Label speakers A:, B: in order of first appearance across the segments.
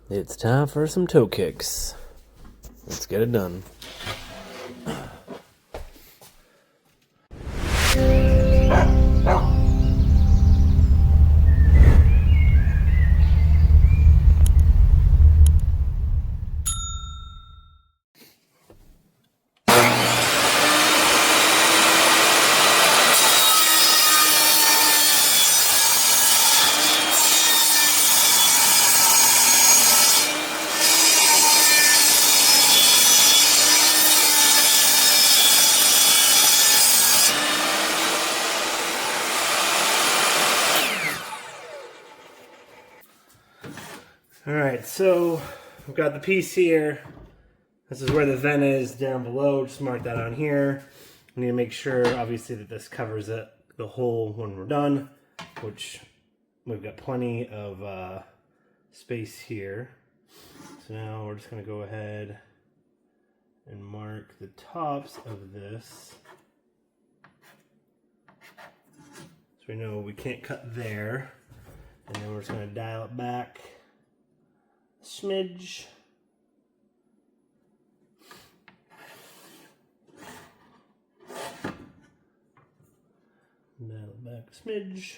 A: It's time for some toe kicks. Let's get it done. Alright, so we've got the piece here. This is where the vent is down below. Just mark that on here. We need to make sure, obviously, that this covers it, the hole when we're done, which we've got plenty of space here. So now we're just going to go ahead and mark the tops of this. So we know we can't cut there. And then we're just going to dial it back a smidge. Dial it back a smidge.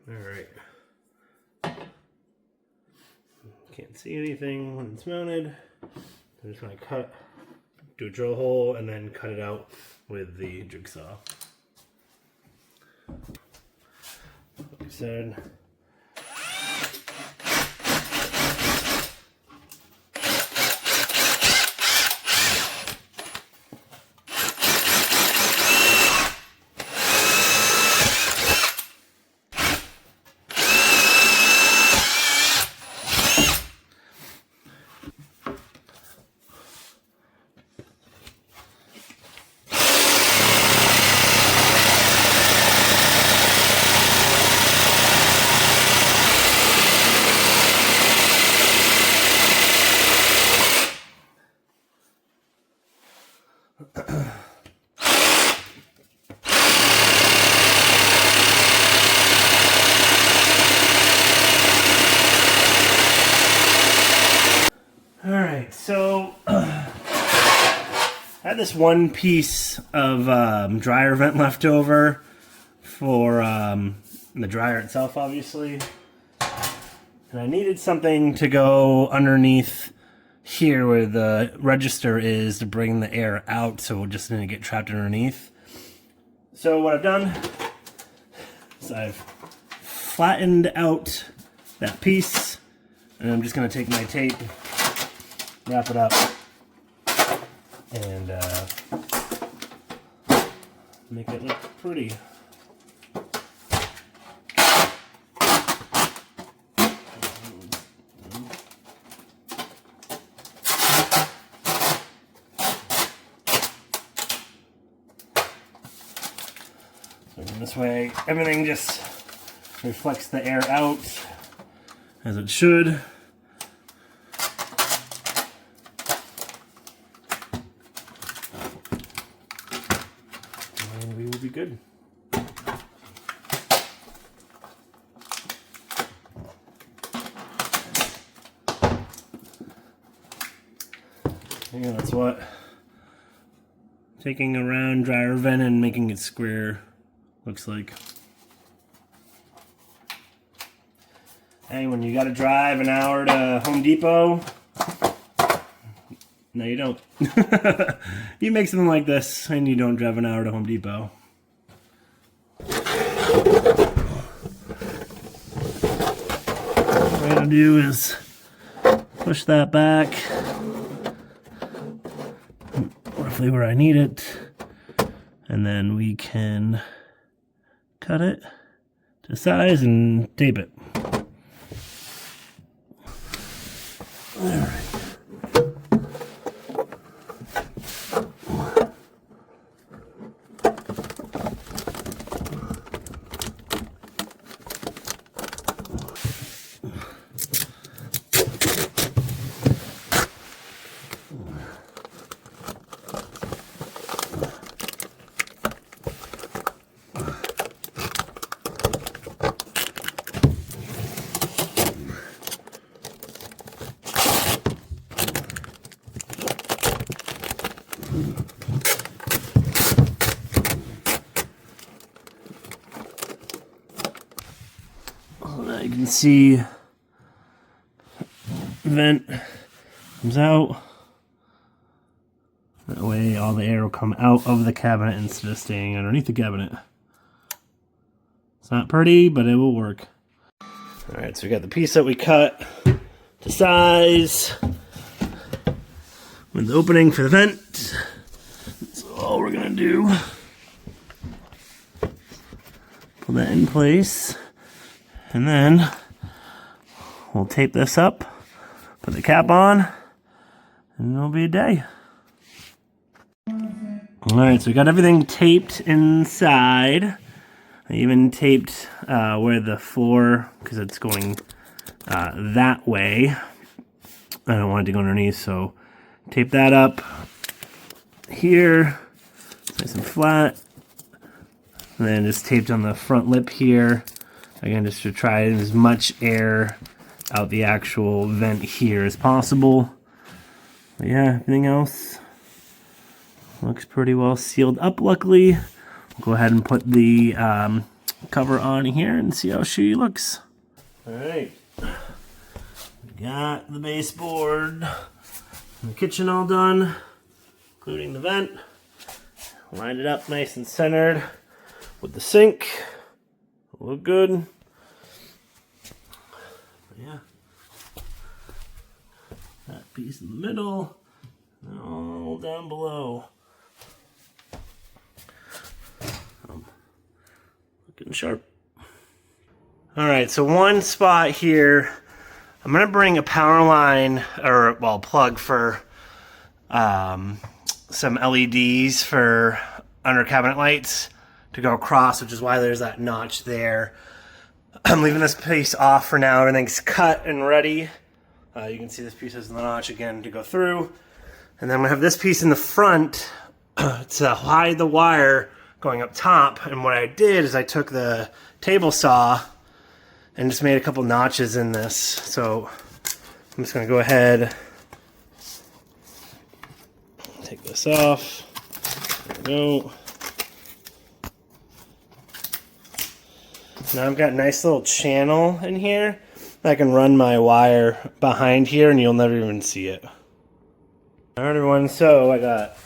A: Alright. Can't see anything when it's mounted. I'm just going to do a drill hole and then cut it out with the jigsaw. Like I said, alright, so I had this one piece of dryer vent left over for the dryer itself, obviously. And I needed something to go underneath here where the register is to bring the air out so it just didn't get trapped underneath. So what I've done is I've flattened out that piece, and I'm just going to take my tape, wrap it up, and make it look pretty. So this way, everything just reflects the air out as it should. And we will be good. Yeah, that's what taking a round dryer vent and making it square looks like. Hey, when you gotta drive an hour to Home Depot, no you don't. You make something like this and you don't drive an hour to Home Depot. What I'm gonna do is push that back roughly where I need it, and then we can cut it to size and tape it. Alright. You can see vent comes out. That way all the air will come out of the cabinet instead of staying underneath the cabinet. It's not pretty, but it will work. Alright, so we got the piece that we cut to size with the opening for the vent. That's all we're gonna do. Pull that in place, and then we'll tape this up, put the cap on, and it'll be a day. Alright, so we got everything taped inside. I even taped where the floor, because it's going that way. I don't want it to go underneath, so tape that up here, nice and flat. And then just taped on the front lip here. Again, just to try as much air out the actual vent here as possible. But yeah, everything else looks pretty well sealed up, luckily. We'll go ahead and put the cover on here and see how she looks. Alright. We got the baseboard and the kitchen all done, including the vent. Lined it up nice and centered with the sink. Look good. Yeah. That piece in the middle. All down below. Looking sharp. Alright, so one spot here, I'm going to bring a power line, or, well, plug for some LEDs for under cabinet lights to go across, which is why there's that notch there. I'm leaving this piece off for now. Everything's cut and ready. You can see this piece has the notch again to go through. And then I'm going to have this piece in the front to hide the wire going up top. And what I did is I took the table saw and just made a couple notches in this. So I'm just going to go ahead, take this off. There we go. Now I've got a nice little channel in here. I can run my wire behind here and you'll never even see it. Alright everyone, so I got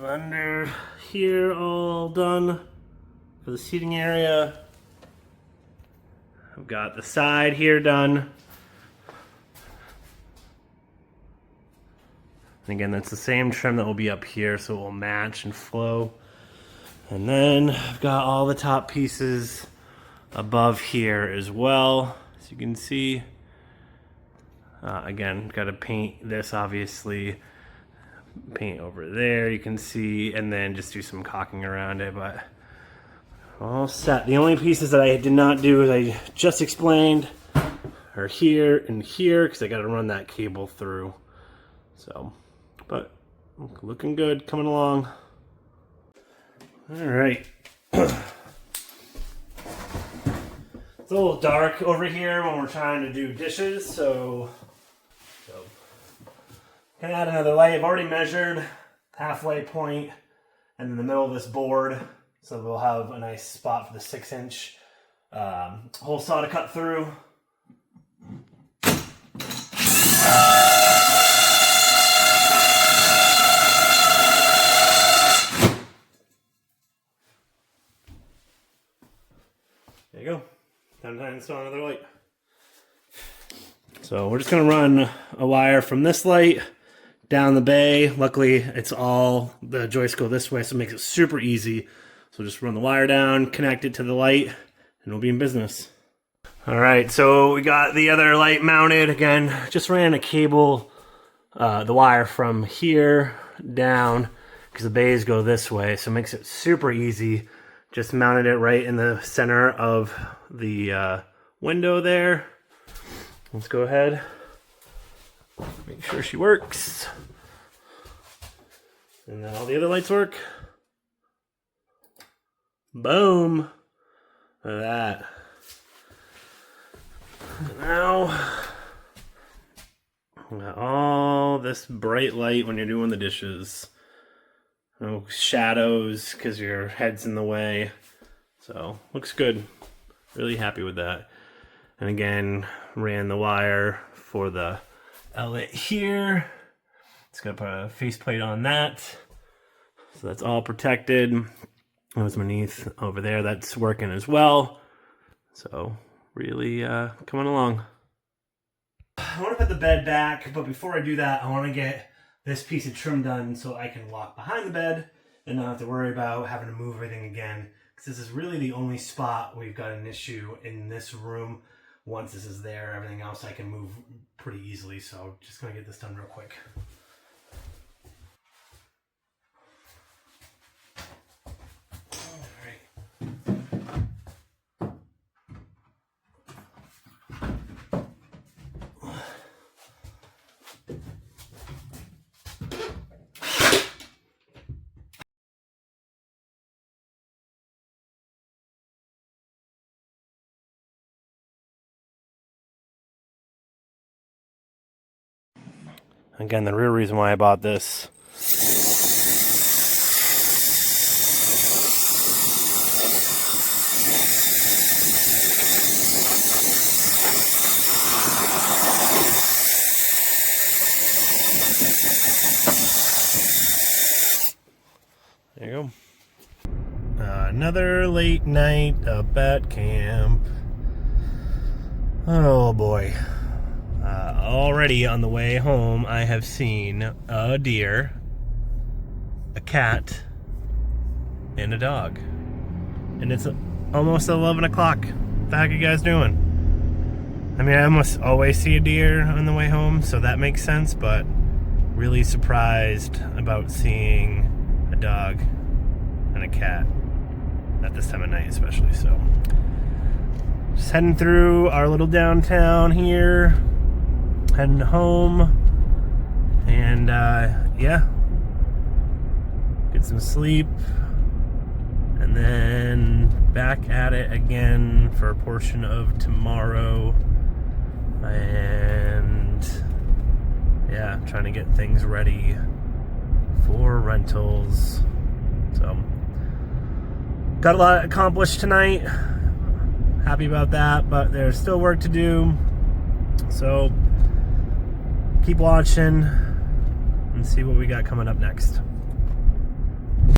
A: under here all done for the seating area. I've got the side here done. And again, that's the same trim that will be up here, so it will match and flow. And then I've got all the top pieces above here as well, as you can see. Again, got to paint this, obviously. Paint over there, you can see, and then just do some caulking around it, but all set. The only pieces that I did not do, as I just explained, are here and here, because I got to run that cable through. So, but looking good, coming along. All right. It's a little dark over here when we're trying to do dishes, so gonna add another light. I've already measured halfway point and in the middle of this board, so we'll have a nice spot for the 6-inch hole saw to cut through. There you go. Time to install another light. So we're just gonna run a wire from this light down the bay. Luckily, it's all the joists go this way, so it makes it super easy. So just run the wire down, connect it to the light, and we'll be in business. All right, so we got the other light mounted. Again, just ran a cable, the wire from here down, because the bays go this way, so it makes it super easy. Just mounted it right in the center of the window there. Let's go ahead. Make sure she works. And then all the other lights work. Boom. Look at that. Now, we got all this bright light when you're doing the dishes. No shadows because your head's in the way. So, looks good. Really happy with that. And again, ran the wire for the outlet here. It's gonna put a faceplate on that. So that's all protected. That was beneath over there. That's working as well. So really coming along. I want to put the bed back, but before I do that, I want to get this piece of trim done so I can walk behind the bed and not have to worry about having to move everything again. Because this is really the only spot we've got an issue in this room. Once this is there, everything else I can move pretty easily. So just gonna get this done real quick. Again, the real reason why I bought this there you go. Another late night up at camp. Oh boy. Already on the way home, I have seen a deer, a cat, and a dog. And it's almost 11 o'clock. What the heck are you guys doing? I mean, I almost always see a deer on the way home, so that makes sense, but really surprised about seeing a dog and a cat at this time of night especially. So just heading through our little downtown here, heading home, and yeah, get some sleep, and then back at it again for a portion of tomorrow, and yeah, trying to get things ready for rentals. So got a lot accomplished tonight, happy about that, but there's still work to do, so keep watching and see what we got coming up next.